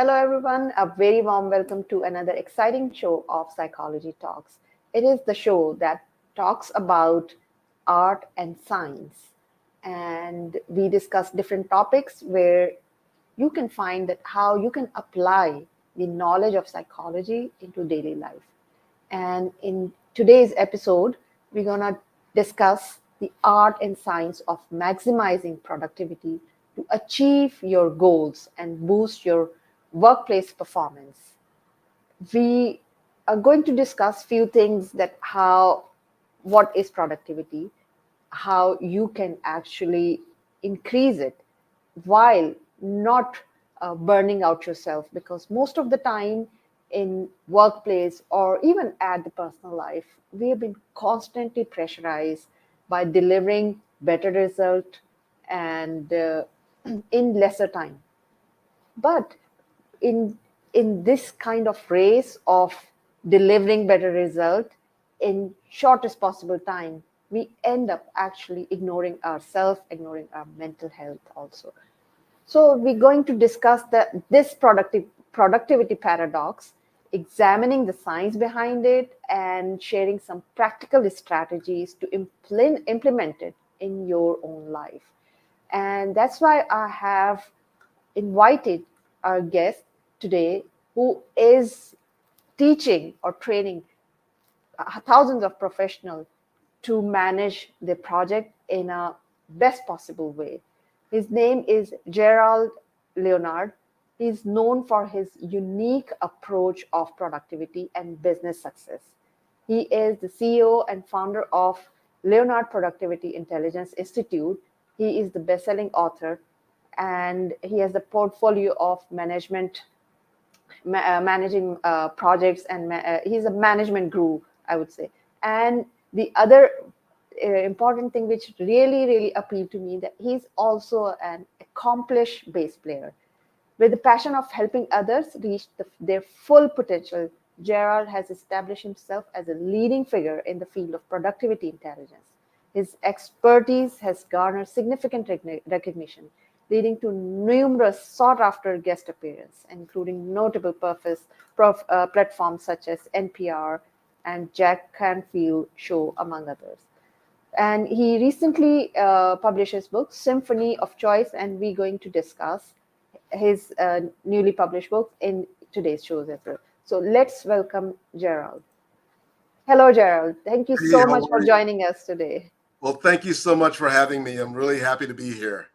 Hello, everyone. A very warm welcome to another exciting show of Psychology Talks. It is the show that talks about art and science, and we discuss different topics where you can find that how you can apply the knowledge of psychology into daily life. And in today's episode, we're going to discuss the art and science of maximizing productivity to achieve your goals and boost your workplace performance. We are going to discuss few things that how what is productivity, how you can actually increase it while not burning out yourself, because most of the time in workplace or even at the personal life we have been constantly pressurized by delivering better result and in lesser time. But in in this kind of race of delivering better result in shortest possible time, we end up actually ignoring ourselves, ignoring our mental health also. So we're going to discuss this productivity paradox, examining the science behind it and sharing some practical strategies to implement it in your own life. And that's why I have invited our guest today, who is teaching or training thousands of professionals to manage the project in a best possible way. His name is Gerald Leonard. He's known for his unique approach of productivity and business success. He is the CEO and founder of Leonard Productivity Intelligence Institute. He is the best-selling author, and he has a portfolio of managing projects, and he's a management guru, I would say. And the other important thing which really appealed to me, that he's also an accomplished bass player with the passion of helping others reach their full potential. Gerald has established himself as a leading figure in the field of productivity intelligence. His expertise has garnered significant recognition, leading to numerous sought-after guest appearances, including notable platforms such as NPR and Jack Canfield Show, among others. And he recently published his book, Symphony of Choice, and we're going to discuss his newly published book in today's shows as well. So let's welcome Gerald. Hello, Gerald. Thank you Hey, so how much for are you? joining us today. Well, thank you so much for having me. I'm really happy to be here.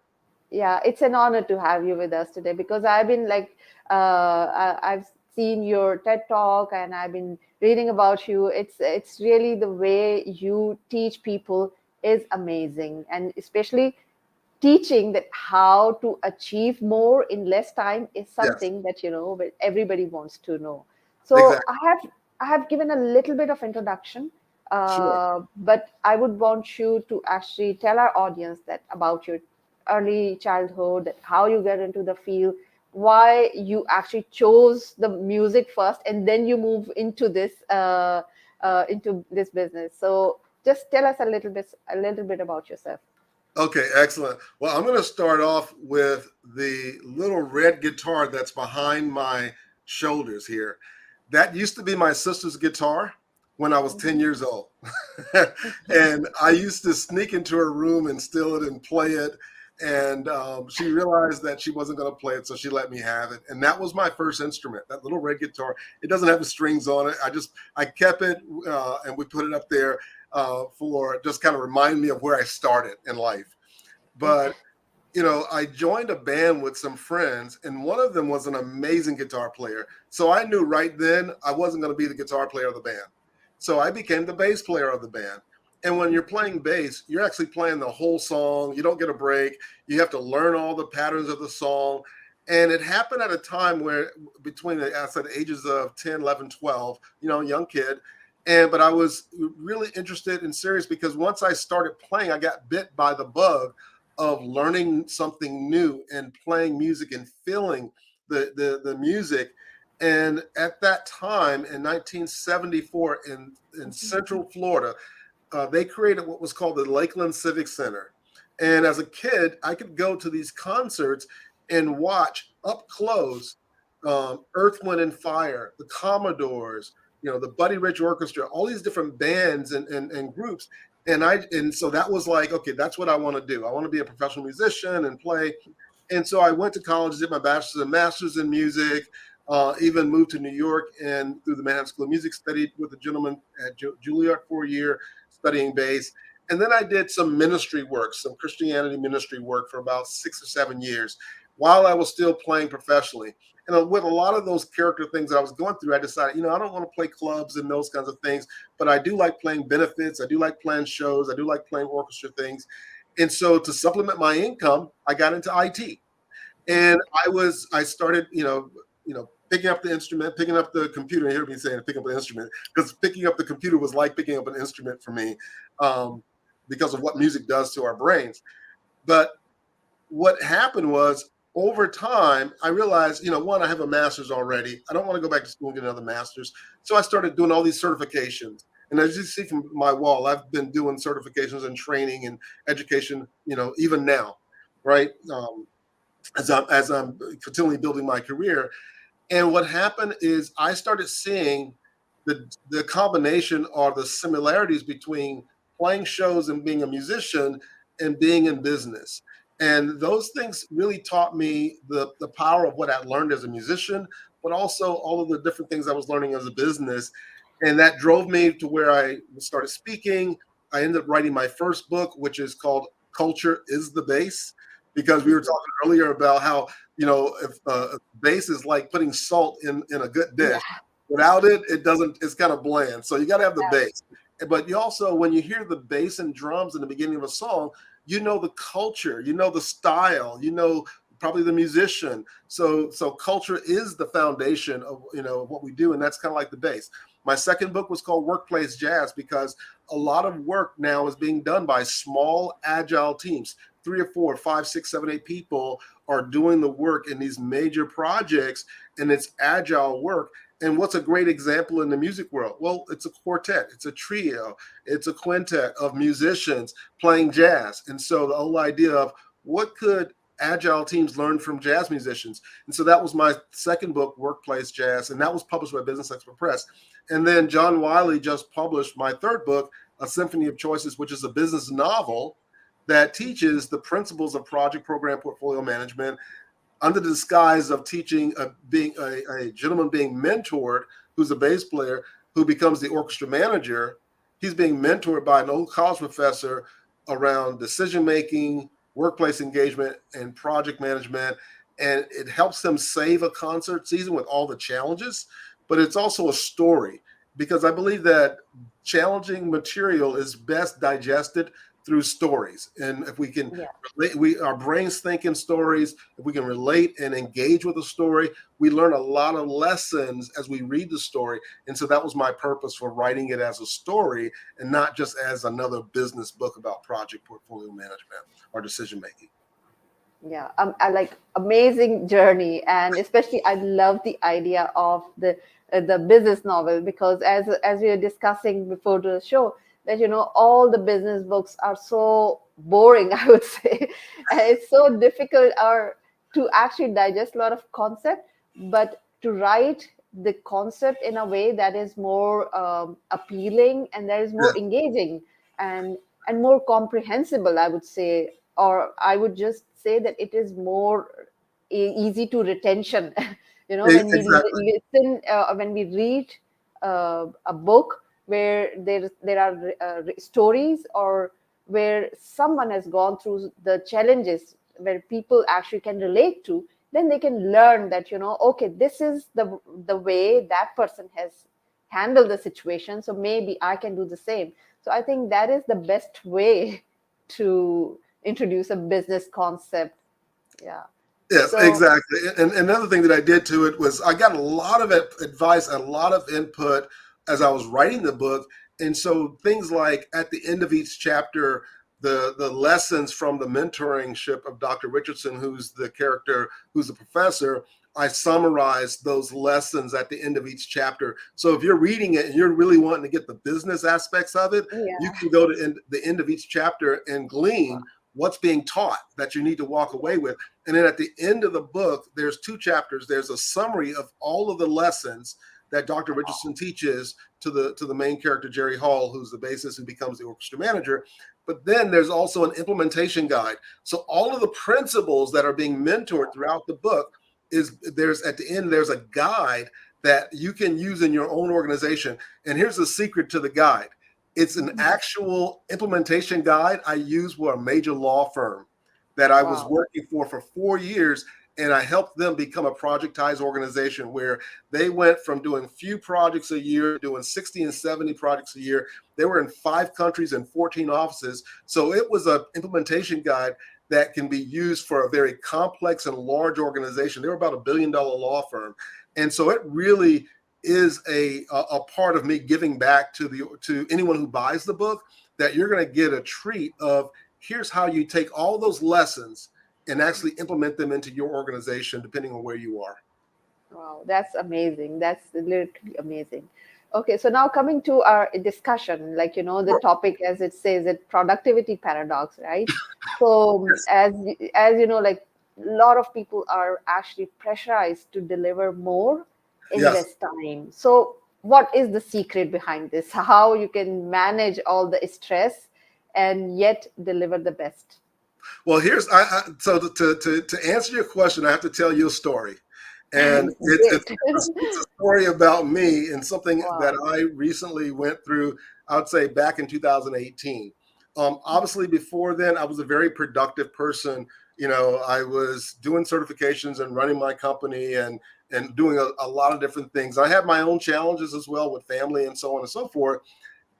Yeah, it's an honor to have you with us today, because I've been like, I've seen your TED talk and I've been reading about you. It's really the way you teach people is amazing, and especially teaching that how to achieve more in less time is Yes, something that everybody wants to know. So exactly. I have given a little bit of introduction, Sure. but I would want you to actually tell our audience that about your early childhood, that how you get into the field, why you actually chose the music first, and then you move into this business. So just tell us a little bit about yourself. Okay, excellent. Well, I'm going to start off with the little red guitar that's behind my shoulders here. That used to be my sister's guitar when I was 10 Mhm. years old. And I used to sneak into her room and steal it and play it. And she realized that she wasn't going to play it, so she let me have it. And that was my first instrument, that little red guitar. It doesn't have the strings on it. I kept it, and we put it up there for just kind of remind me of where I started in life. But I joined a band with some friends, and one of them was an amazing guitar player. So I knew right then I wasn't going to be the guitar player of the band. So I became the bass player of the band. And when you're playing bass, you're actually playing the whole song. You don't get a break. You have to learn all the patterns of the song. And it happened at a time where between I said ages of 10, 11, 12, young kid. But I was really interested and serious because once I started playing, I got bit by the bug of learning something new and playing music and feeling the music. And at that time in 1974 in Central Florida, they created what was called the Lakeland Civic Center. And as a kid, I could go to these concerts and watch up close Earth, Wind and Fire, the Commodores, the Buddy Rich Orchestra, all these different bands and groups. And so that was like, okay, that's what I want to do. I want to be a professional musician and play. And so I went to college, did my bachelor's and master's in music, even moved to New York and through the Manhattan School of Music, studied with a gentleman at Juilliard for a year, studying bass. And then I did some ministry work, some Christianity ministry work for about 6 or 7 years while I was still playing professionally. And with a lot of those character things that I was going through, I decided, I don't want to play clubs and those kinds of things, but I do like playing benefits. I do like playing shows. I do like playing orchestra things. And so to supplement my income, I got into IT. And I started, picking up the instrument, picking up the computer. You hear me saying pick up the instrument, because picking up the computer was like picking up an instrument for me, because of what music does to our brains. But what happened was, over time, I realized, one, I have a master's already. I don't want to go back to school and get another master's. So I started doing all these certifications. And as you see from my wall, I've been doing certifications and training and education, even now, right? As I'm continually building my career. And what happened is I started seeing the combination or the similarities between playing shows and being a musician and being in business. And those things really taught me the power of what I learned as a musician, but also all of the different things I was learning as a business. And that drove me to where I started speaking. I ended up writing my first book, which is called Culture is the Bass, because we were talking earlier about how, if bass is like putting salt in a good dish. Yeah. Without it, it's kind of bland. So you got to have the bass. But you also, when you hear the bass and drums in the beginning of a song, the culture, the style, probably the musician. So culture is the foundation of, what we do. And that's kind of like the bass. My second book was called Workplace Jazz, because a lot of work now is being done by small, agile teams. 3 or 4, 5, 6, 7, 8 people are doing the work in these major projects, and it's agile work. And what's a great example in the music world? Well, it's a quartet, it's a trio, it's a quintet of musicians playing jazz. And so the whole idea of what could agile teams learn from jazz musicians? And so that was my second book, Workplace Jazz, and that was published by Business Expert Press. And then John Wiley just published my third book, A Symphony of Choices, which is a business novel that teaches the principles of project, program, portfolio management under the disguise of teaching, being a gentleman being mentored, who's a bass player, who becomes the orchestra manager. He's being mentored by an old college professor around decision-making, workplace engagement, and project management. And it helps them save a concert season with all the challenges, but it's also a story, because I believe that challenging material is best digested through stories. And if we can relate, our brains think in stories. If we can relate and engage with a story, we learn a lot of lessons as we read the story. And so that was my purpose for writing it as a story, and not just as another business book about project portfolio management or decision making. Yeah, I like amazing journey, and especially I love the idea of the business novel, because as we were discussing before the show, that all the business books are so boring, I would say. And it's so difficult or to actually digest a lot of concept, but to write the concept in a way that is more appealing, and that is more engaging and more comprehensible, I would say. Or I would just say that it is more easy to retention. When we listen, when we read a book where there are stories, or where someone has gone through the challenges, where people actually can relate to, then they can learn that, okay, this is the way that person has handled the situation, so maybe I can do the same. So I think that is the best way to introduce a business concept. Yeah. Yes, exactly. And another thing that I did to it was I got a lot of advice and a lot of input as I was writing the book. And so things like at the end of each chapter, the lessons from the mentoringship of Dr. Richardson, who's the character, who's a professor, I summarized those lessons at the end of each chapter. So if you're reading it and you're really wanting to get the business aspects of it, you can go to the end of each chapter and glean what's being taught that you need to walk away with. And then at the end of the book, there's 2 chapters. There's a summary of all of the lessons that Dr. Richardson teaches to the main character, Jerry Hall, who's the bassist who becomes the orchestra manager. But then there's also an implementation guide. So all of the principles that are being mentored throughout the book there's at the end, there's a guide that you can use in your own organization. And here's the secret to the guide. It's an actual implementation guide I used for a major law firm that I was working for 4 years. And I helped them become a projectized organization where they went from doing few projects a year, doing 60 and 70 projects a year. They were in 5 countries and 14 offices. So it was an implementation guide that can be used for a very complex and large organization. They were about $1 billion law firm. And so it really is a part of me giving back to anyone who buys the book, that you're going to get a treat of, here's how you take all those lessons and actually implement them into your organization, depending on where you are. Wow, that's amazing. That's literally amazing. Okay, so now coming to our discussion, like, the topic, as it says, it productivity paradox, right? So as like a lot of people are actually pressurized to deliver more in less time. So what is the secret behind this? How you can manage all the stress and yet deliver the best? Well, so to answer your question, I have to tell you a story. And it's a story about me and something that I recently went through, I would say back in 2018. Obviously, before then, I was a very productive person. I was doing certifications and running my company and doing a lot of different things. I had my own challenges as well with family and so on and so forth.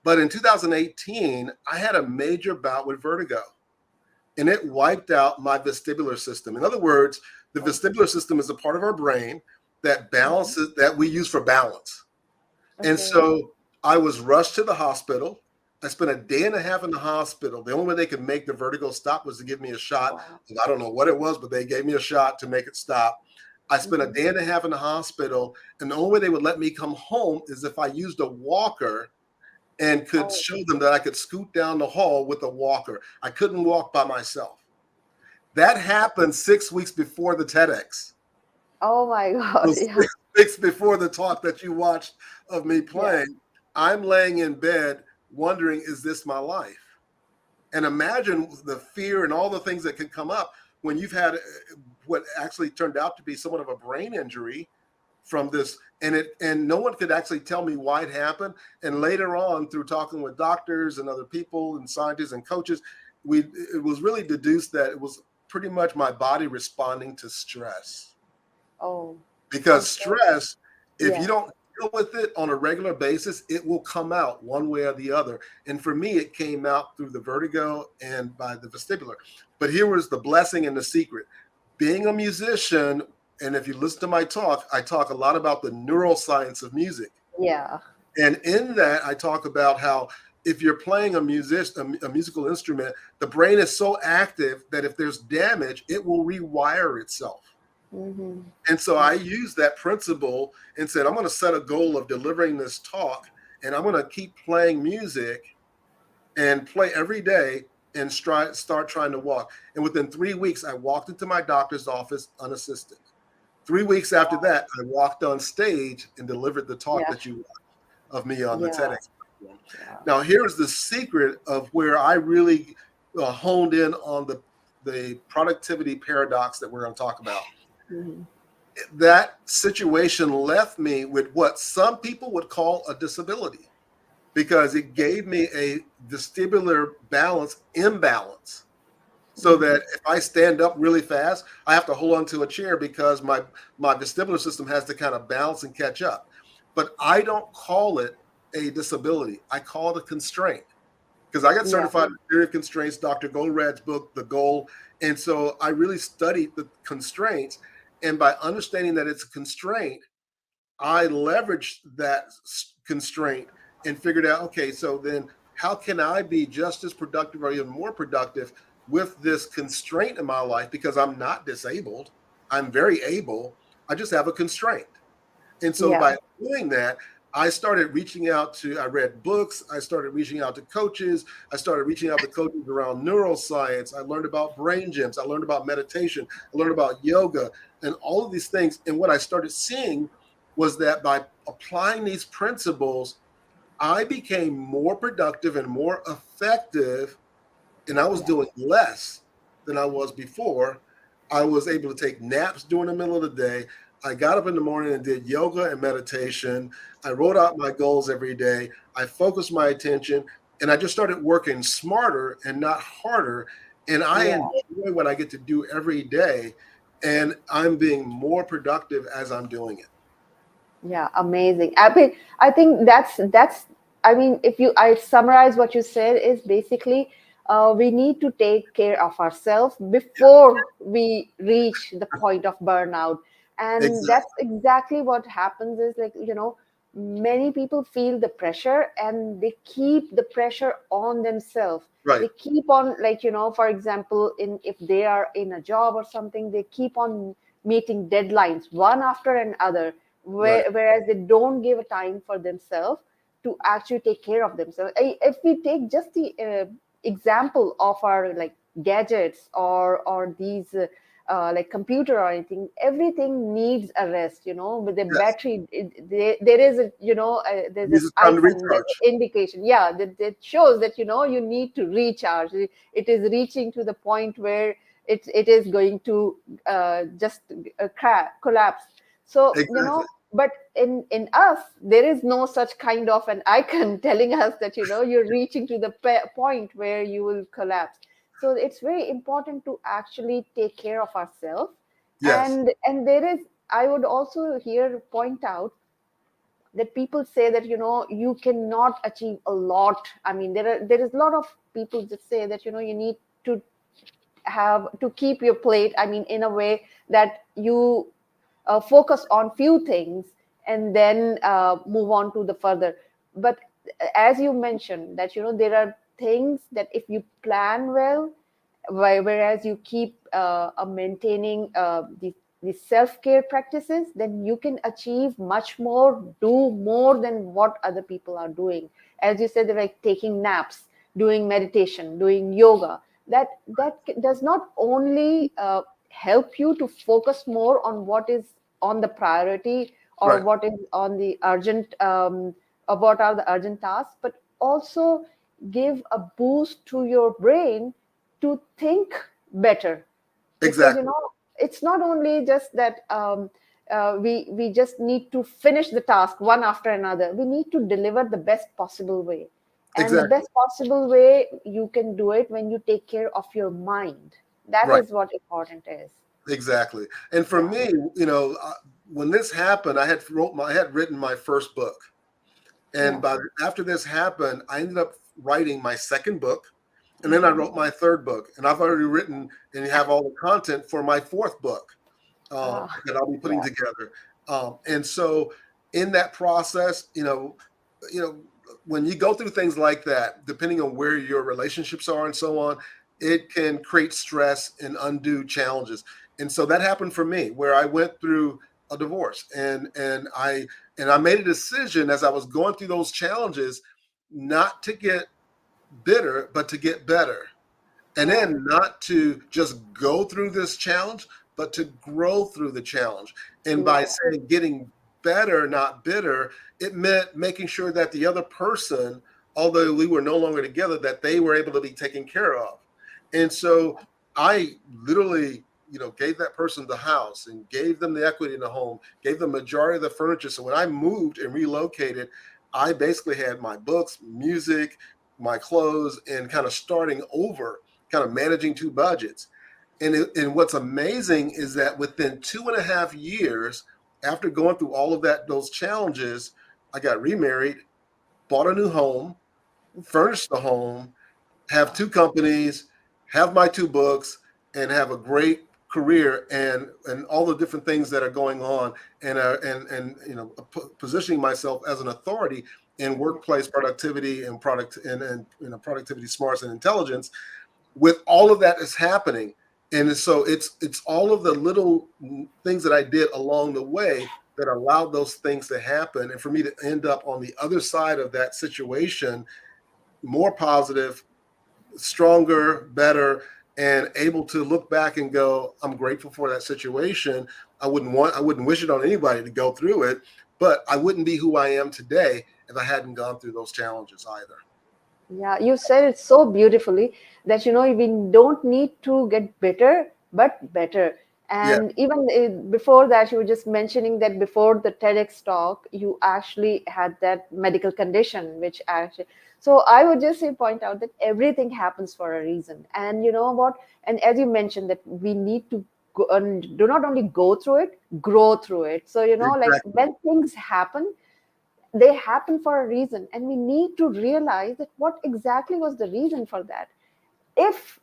But in 2018, I had a major bout with vertigo, and it wiped out my vestibular system. In other words, the vestibular system is a part of our brain that balances, that we use for balance. Okay. And so I was rushed to the hospital. I spent a day and a half in the hospital. The only way they could make the vertigo stop was to give me a shot. Wow. I don't know what it was, but they gave me a shot to make it stop. I spent a day and a half in the hospital, and the only way they would let me come home is if I used a walker and could show them that I could scoot down the hall with a walker. I couldn't walk by myself. That happened 6 weeks before the TEDx. Oh my God. So 6 weeks before the talk that you watched of me playing, I'm laying in bed wondering, is this my life? And imagine the fear and all the things that can come up when you've had what actually turned out to be somewhat of a brain injury from this. And no one could actually tell me why it happened. And later on, through talking with doctors and other people and scientists and coaches, it was really deduced that it was pretty much my body responding to stress. Oh. Because stress, if you don't deal with it on a regular basis, it will come out one way or the other. And for me, it came out through the vertigo and by the vestibular. But here was the blessing and the secret. Being a musician, and if you listen to my talk, I talk a lot about the neuroscience of music. Yeah. And in that, I talk about how if you're playing a musical instrument, the brain is so active that if there's damage, it will rewire itself. Mm-hmm. And so I used that principle and said, I'm going to set a goal of delivering this talk, and I'm going to keep playing music and play every day and start trying to walk. And within 3 weeks, I walked into my doctor's office unassisted. 3 weeks after that, I walked on stage and delivered the talk that you watched of me on the TEDx. Yeah. Now, here's the secret of where I really honed in on the productivity paradox that we're going to talk about. Mm-hmm. That situation left me with what some people would call a disability, because it gave me a vestibular balance imbalance. So that if I stand up really fast, I have to hold on to a chair because my vestibular system has to kind of balance and catch up. But I don't call it a disability. I call it a constraint, because I got certified in theory of constraints, Dr. Goldratt's book, The Goal. And so I really studied the constraints. And by understanding that it's a constraint, I leveraged that constraint and figured out, okay, so then how can I be just as productive or even more productive with this constraint in my life? Because I'm not disabled. I'm very able. I just have a constraint. And so by doing that, I started reaching out to, I read books, I started reaching out to coaches, I started reaching out to coaches around neuroscience, I learned about brain gyms, I learned about meditation, I learned about yoga, and all of these things. And what I started seeing was that by applying these principles, I became more productive and more effective, and I was Yeah. doing less than I was before. I was able to take naps during the middle of the day. I got up in the morning and did yoga and meditation. I wrote out my goals every day. I focused my attention, and I just started working smarter and not harder. And I Yeah. enjoy what I get to do every day. And I'm being more productive as I'm doing it. Yeah, amazing. I think that's. I mean, if you I summarize what you said is basically, we need to take care of ourselves before we reach the point of burnout, and Exactly. that's exactly what happens. Is like many people feel the pressure and they keep the pressure on themselves. Right. They keep on like for example, in if they are in a job or something, they keep on meeting deadlines one after another Right. whereas they don't give a time for themselves to actually take care of themselves. If we take just the example of our like gadgets or these like computer or anything, everything needs a rest. With the Yes. battery, there is a there's This an is time to icon, there's recharge. an indication, yeah, that shows that you need to recharge. It is reaching to the point where it is going to just collapse. So Exactly. but in us there is no such kind of an icon telling us that you're reaching to the point where you will collapse. So it's very important to actually take care of ourselves. Yes. And there is, I would also here point out that people say that you cannot achieve a lot. I mean, there is a lot of people that say that you need to have to keep your plate, I mean, in a way that you focus on few things and then move on to the further. But as you mentioned that there are things that if you plan well, whereas you keep maintaining the self-care practices, then you can achieve much more, do more than what other people are doing. As you said, they're like taking naps, doing meditation, doing yoga. That does not only help you to focus more on what is on the priority or Right. what is on the urgent or what are the urgent tasks, but also give a boost to your brain to think better. Because Exactly. it's not only just that we just need to finish the task one after another. We need to deliver the best possible way, and the Exactly. best possible way you can do it when you take care of your mind. That Right. is what important is. Exactly. And for Yeah. me, when this happened, I had written my first book, and Yeah. after this happened, I ended up writing my second book, and then I Hmm. wrote my third book, and I've already written and have all the content for my fourth book that I'll be putting Yeah. together. And so, in that process, you know, when you go through things like that, depending on where your relationships are and so on, it can create stress and undue challenges. And so that happened for me, where I went through a divorce, and I made a decision as I was going through those challenges, not to get bitter, but to get better. And Yeah. then not to just go through this challenge, but to grow through the challenge. And by Yeah. saying getting better, not bitter, it meant making sure that the other person, although we were no longer together, that they were able to be taken care of. And so I literally, gave that person the house and gave them the equity in the home, gave them the majority of the furniture. So when I moved and relocated, I basically had my books, music, my clothes, and kind of starting over, kind of managing two budgets. And what's amazing is that within 2.5 years, after going through all of those challenges, I got remarried, bought a new home, furnished the home, have two companies, have my two books, and have a great career and all the different things that are going on, and positioning myself as an authority in workplace productivity and productivity smarts and intelligence. With all of that is happening, and so it's all of the little things that I did along the way that allowed those things to happen, and for me to end up on the other side of that situation more positive, stronger, better, and able to look back and go, I'm grateful for that situation. I wouldn't wish it on anybody to go through it, but I wouldn't be who I am today if I hadn't gone through those challenges either. Yeah, you said it so beautifully that we don't need to get bitter, but better. Yeah. And even before that, you were just mentioning that before the TEDx talk, you actually had that medical condition, which actually. So I would just point out that everything happens for a reason. And you know what? And as you mentioned, that we need to go, and do not only go through it, grow through it. So like Exactly. when things happen, they happen for a reason, and we need to realize that what exactly was the reason for that. If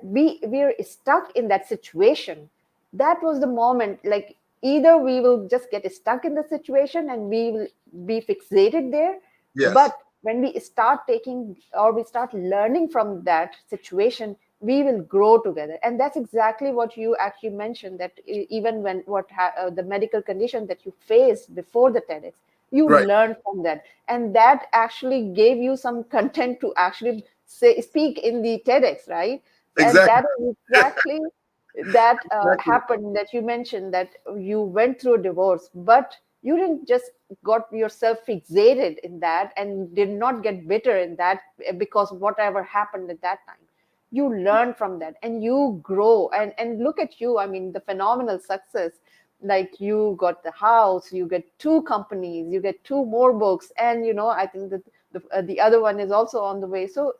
we're stuck in that situation, that was the moment, like either we will just get stuck in the situation and we will be fixated there, Yes. but when we start taking or we start learning from that situation, we will grow together. And that's exactly what you actually mentioned, that even when the medical condition that you faced before the TEDx, you Right. learned from that, and that actually gave you some content to actually speak in the TEDx, right? And Exactly. that is exactly that Exactly. happened, that you mentioned that you went through a divorce, but you didn't just got yourself fixated in that and did not get bitter in that because whatever happened at that time. You learn from that and you grow, and look at you. I mean, the phenomenal success. Like, you got the house, you get two companies, you get two more books, and I think that the other one is also on the way. So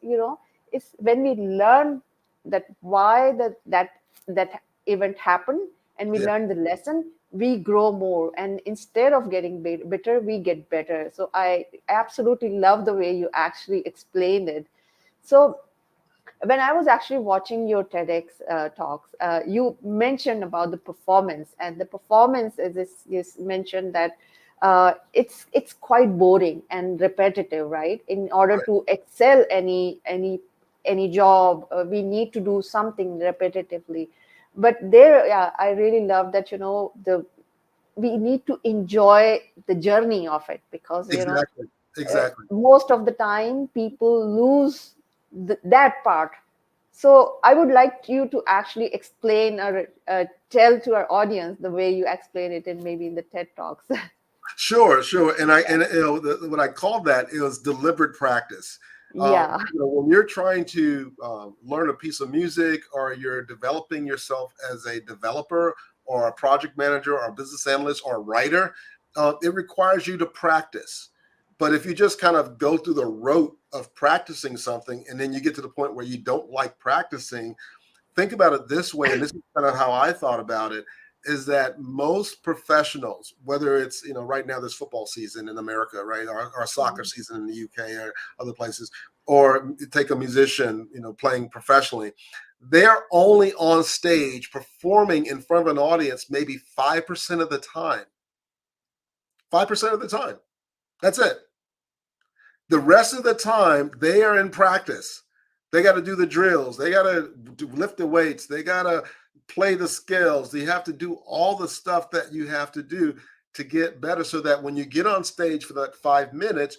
it's when we learn that why that event happened, and we Yeah. learn the lesson, we grow more, and instead of getting bitter, we get better. So I absolutely love the way you actually explained it. So when I was actually watching your TEDx talks, you mentioned about the performance, and the performance is mentioned that it's quite boring and repetitive, right? In order Right. to excel any job, we need to do something repetitively. But there, yeah, I really love that. The we need to enjoy the journey of it, because Exactly. Exactly. most of the time people lose that part. So I would like you to actually explain or tell to our audience the way you explain it, and maybe in the TED Talks. Sure, sure. What I called that is deliberate practice. Yeah. When you're trying to learn a piece of music, or you're developing yourself as a developer or a project manager or a business analyst or a writer, it requires you to practice. But if you just kind of go through the rote of practicing something and then you get to the point where you don't like practicing, think about it this way, and this is kind of how I thought about it, is that most professionals, whether it's, right now this football season in America, right, or soccer Mhm. season in the UK or other places, or take a musician, playing professionally, they're only on stage performing in front of an audience maybe 5% of the time. 5% of the time. That's it. The rest of the time, they are in practice. They got to do the drills. They got to lift the weights. They got to play the scales. You have to do all the stuff that you have to do to get better, so that when you get on stage for that 5 minutes,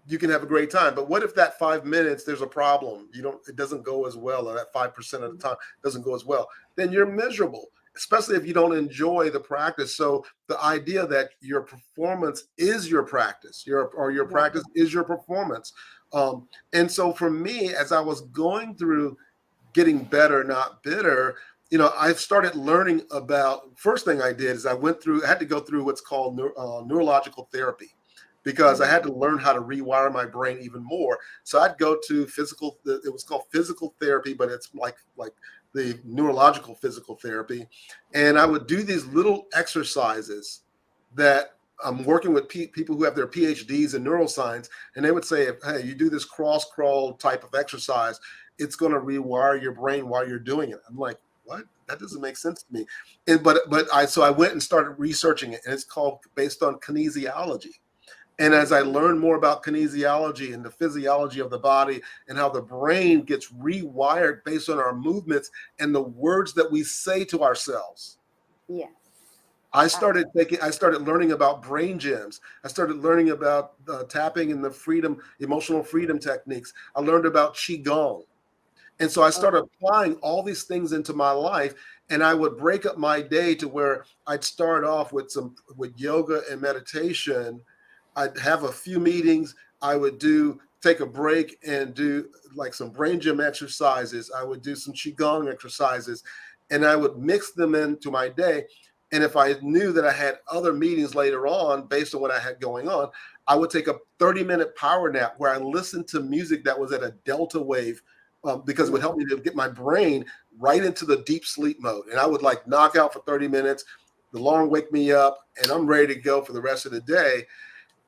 you can have a great time. But what if that 5 minutes there's a problem? It doesn't go as well, or that 5% of the time doesn't go as well. Then you're miserable, especially if you don't enjoy the practice. So the idea that your performance is your practice, your Yeah. practice is your performance. And so for me, as I was going through getting better, not bitter, I started learning about. First thing I did is I had to go through what's called neurological therapy, because I Mhm. had to learn how to rewire my brain even more. So I'd go to it was called physical therapy, but it's like the neurological physical therapy. And I would do these little exercises that I'm working with people who have their PhDs in neuroscience, and they would say, hey, you do this cross crawl type of exercise, it's going to rewire your brain while you're doing it. I'm like, what? That doesn't make sense to me. So I went and started researching it, and it's called based on kinesiology. And as I learned more about kinesiology and the physiology of the body, and how the brain gets rewired based on our movements and the words that we say to ourselves. Yes. I started learning about brain gyms. I started learning about tapping and the emotional freedom techniques. I learned about qigong. And so I started applying all these things into my life, and I would break up my day to where I'd start off with yoga and meditation. I'd have a few meetings. I would take a break and do like some brain gym exercises. I would do some qigong exercises, and I would mix them into my day. And if I knew that I had other meetings later on based on what I had going on, I would take a 30-minute power nap where I listened to music that was at a delta wave, because it would help me to get my brain right into the deep sleep mode. And I would like knock out for 30 minutes. The alarm wake me up, and I'm ready to go for the rest of the day.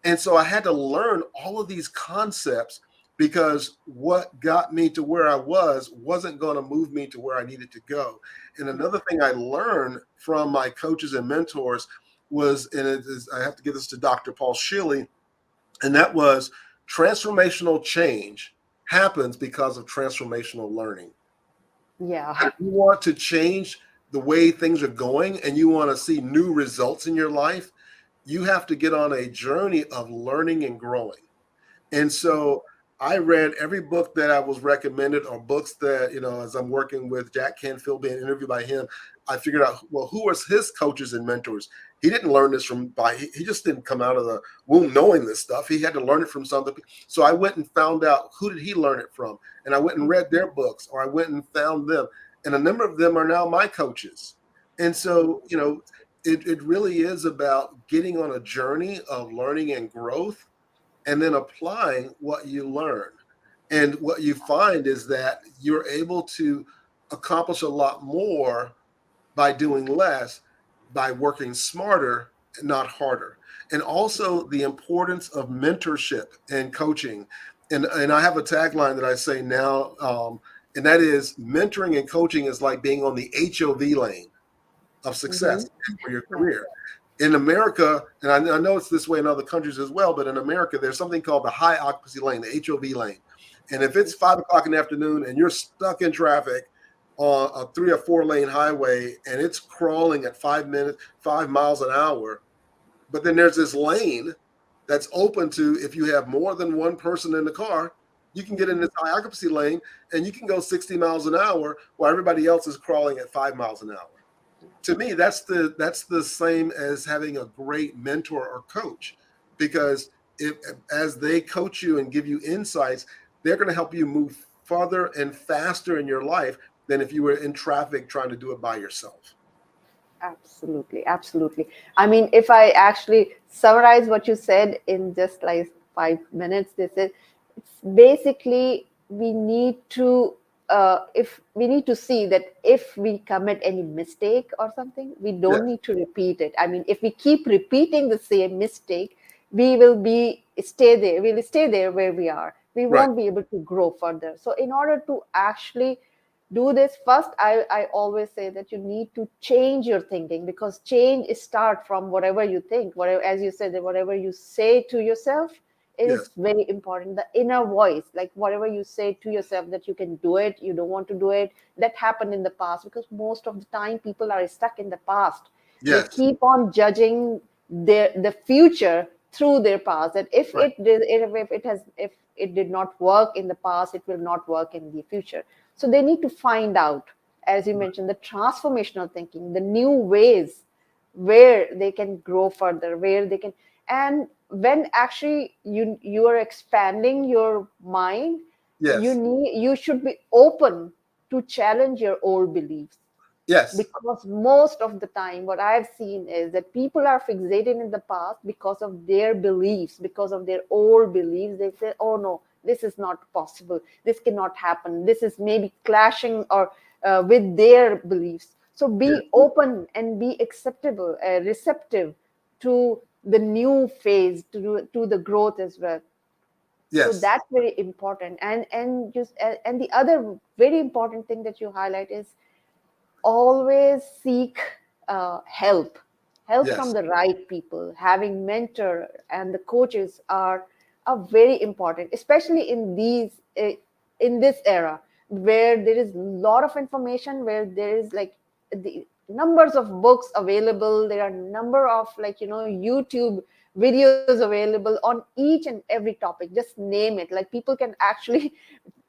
And so I had to learn all of these concepts because what got me to where I wasn't going to move me to where I needed to go. And another thing I learned from my coaches and mentors was, and I have to give this to Dr. Paul Shilley, and that was transformational change happens because of transformational learning. Yeah. If you want to change the way things are going and you want to see new results in your life, you have to get on a journey of learning and growing. And so I read every book that I was recommended, or books that, as I'm working with Jack Canfield, being interviewed by him, I figured out, well, who was his coaches and mentors? He didn't learn this he just didn't come out of the womb knowing this stuff. He had to learn it from something. So I went and found out, who did he learn it from? And I went and read their books, or I went and found them. And a number of them are now my coaches. And so, it really is about getting on a journey of learning and growth, and then applying what you learn. And what you find is that you're able to accomplish a lot more by doing less, by working smarter and not harder. And also the importance of mentorship and coaching. And I have a tagline that I say now, and that is, mentoring and coaching is like being on the HOV lane of success for your career. In America, and I know it's this way in other countries as well, but in America, there's something called the high occupancy lane, the HOV lane. And if it's 5 o'clock in the afternoon and you're stuck in traffic on a 3 or 4 lane highway and it's crawling at 5 miles an hour, but then there's this lane that's open to, if you have more than one person in the car, you can get in this high occupancy lane and you can go 60 miles an hour while everybody else is crawling at 5 miles an hour. To me, that's the same as having a great mentor or coach, because as they coach you and give you insights, they're going to help you move farther and faster in your life than if you were in traffic trying to do it by yourself. Absolutely. Absolutely. I mean, if I actually summarize what you said in just like 5 minutes, this is, it's basically, we need to if we need to see that if we commit any mistake or something, we don't need to repeat it. I mean, if we keep repeating the same mistake, we'll stay there where we are. We won't be able to grow further. So in order to actually do this, first, I always say that you need to change your thinking, because change is start from whatever you think, whatever, as you said, that whatever you say to yourself, it is very important. The inner voice, like whatever you say to yourself that you can do it, you don't want to do it, that happened in the past, because most of the time people are stuck in the past. They keep on judging the future through their past, that if it did not work in the past, it will not work in the future. So they need to find out, as you mentioned, the transformational thinking, the new ways where they can grow further, where they can. And when actually you are expanding your mind, you should be open to challenge your old beliefs. Because most of the time what I've seen is that people are fixated in the past because of their beliefs, because of their old beliefs. They say, oh no, this is not possible, this cannot happen, this is maybe clashing or with their beliefs. So be open and be acceptable, receptive to the new phase, to the growth as well. So that's very important. And the other very important thing that you highlight is always seek help from the right people. Having mentor and the coaches are very important, especially in this era where there is a lot of information, where there is like numbers of books available. There are number of YouTube videos available on each and every topic. Just name it. Like people can actually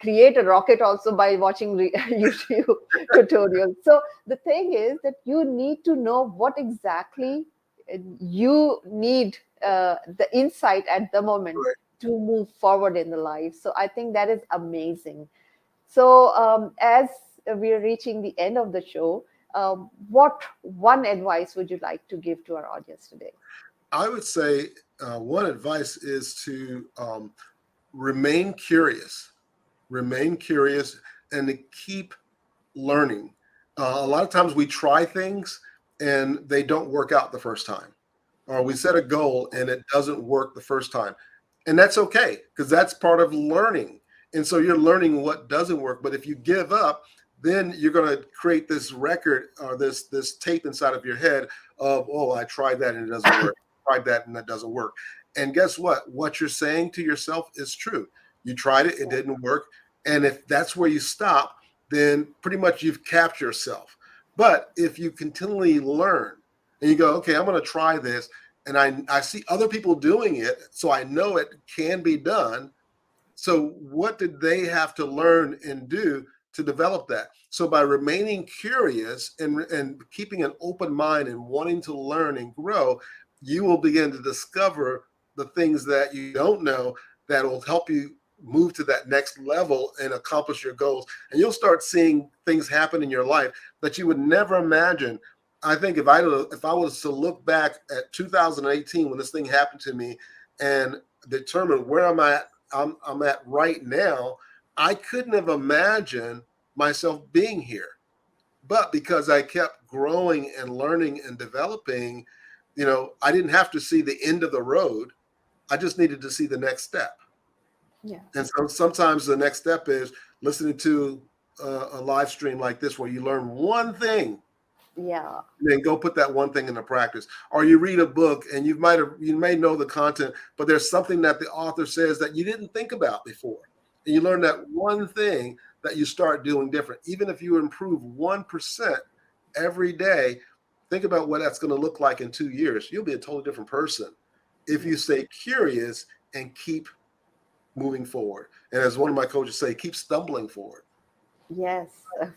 create a rocket also by watching YouTube tutorials. So the thing is that you need to know what exactly you need, the insight at the moment Right. to move forward in the life. So I think that is amazing. So as we are reaching the end of the show, what one advice would you like to give to our audience today? I would say one advice is to remain curious, remain curious, and to keep learning. A lot of times we try things and they don't work out the first time, or we set a goal and it doesn't work the first time. And that's okay, because that's part of learning. And so you're learning what doesn't work. But if you give up, then you're going to create this record or this tape inside of your head of, oh, I tried that and it doesn't work. Tried that and that doesn't work. And guess what? What you're saying to yourself is true. You tried it, it didn't work. And if that's where you stop, then pretty much you've capped yourself. But if you continually learn and you go, okay, I'm going to try this, and I see other people doing it, so I know it can be done. So what did they have to learn and do to develop that? So by remaining curious and keeping an open mind and wanting to learn and grow, you will begin to discover the things that you don't know that will help you move to that next level and accomplish your goals. And you'll start seeing things happen in your life that you would never imagine. I think if I was to look back at 2018 when this thing happened to me and determine where I'm at right now, I couldn't have imagined myself being here. But because I kept growing and learning and developing, I didn't have to see the end of the road. I just needed to see the next step. Yeah. And so sometimes the next step is listening to a live stream like this where you learn one thing. Yeah. And then go put that one thing into practice. Or you read a book and you may know the content, but there's something that the author says that you didn't think about before. And you learn that one thing that you start doing different. Even if you improve 1% every day, think about what that's going to look like in 2 years. You'll be a totally different person if you stay curious and keep moving forward. And as one of my coaches say, keep stumbling forward. Yes,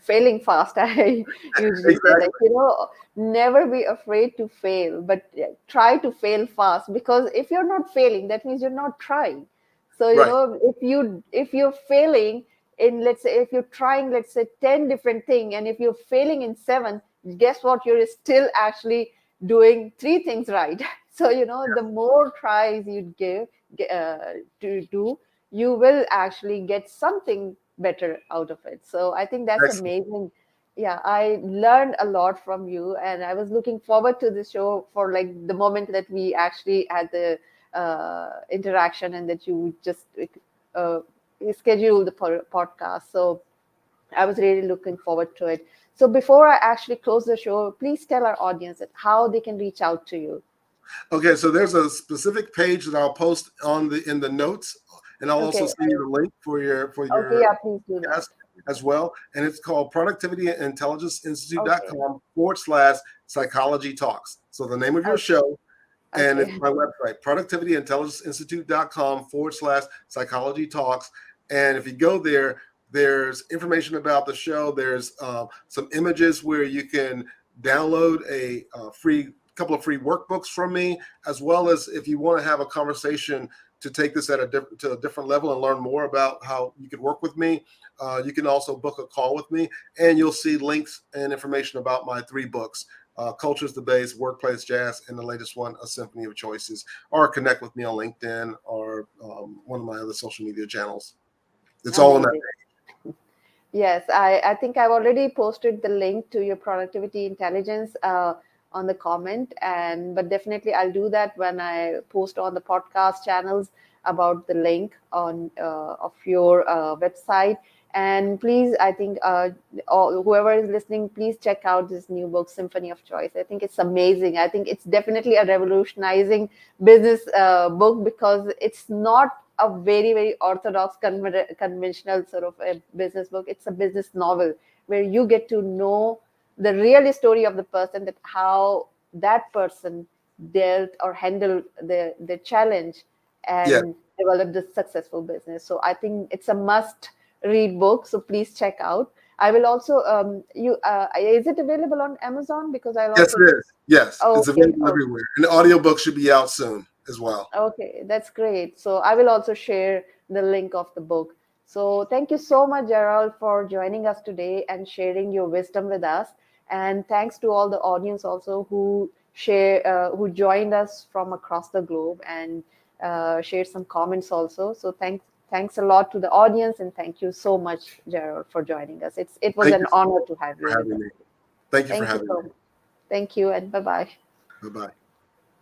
failing fast. I usually say, like, Exactly. never be afraid to fail, but try to fail fast, because if you're not failing, that means you're not trying. So, Right. if you're failing in, let's say, if you're trying, let's say, 10 different things, and if you're failing in seven, guess what? You're still actually doing three things right. So, the more tries you give to do, you will actually get something better out of it. So I think that's Excellent. amazing. Yeah, I learned a lot from you, and I was looking forward to this show for like the moment that we actually had the interaction, and that you just uh, scheduled the podcast. So I was really looking forward to it. So before I actually close the show, please tell our audience that how they can reach out to you. Okay, so there's a specific page that I'll post in the notes, and I'll also Okay. send you the link for Okay. your Yeah. Please do that. podcast as well. And it's called Okay. productivityintelligenceinstitute.com/psychology talks. So the name of your Okay. show, and it's Okay. my website, productivityintelligenceinstitute.com/psychology talks. And if you go there, there's information about the show. There's some images where you can download a free couple of free workbooks from me, as well as if you want to have a conversation to take this to a different level and learn more about how you could work with me. You can also book a call with me, and you'll see links and information about my 3 books, Cultures the Base, Workplace Jazz, and the latest one, A Symphony of Choices, or connect with me on LinkedIn or one of my other social media channels. It's all in that. Amazing. Yes, I think I've already posted the link to your productivity intelligence on the comment, but definitely I'll do that when I post on the podcast channels about the link on of your website. And please, I think whoever is listening, please check out this new book, Symphony of Choice. I think it's amazing. I think it's definitely a revolutionizing business book, because it's not a very, very orthodox, conventional sort of a business book. It's a business novel where you get to know the real story of the person, that how that person dealt or handled the challenge Yeah. and developed this successful business. So I think it's a must read book. So please check out. I will also is it available on Amazon? Because I'll Yes, also it is. Yes, it's okay, available okay. everywhere. And the audiobook should be out soon as well. Okay, that's great. So I will also share the link of the book. So thank you so much, Gerald, for joining us today and sharing your wisdom with us. And thanks to all the audience also who joined us from across the globe and shared some comments also. So thanks a lot to the audience, and thank you so much, Gerald, for joining us. It was Thank an you honor to have for you with having us. me. Thank you for Thank you having so me. much. Thank you, and bye bye. Bye bye.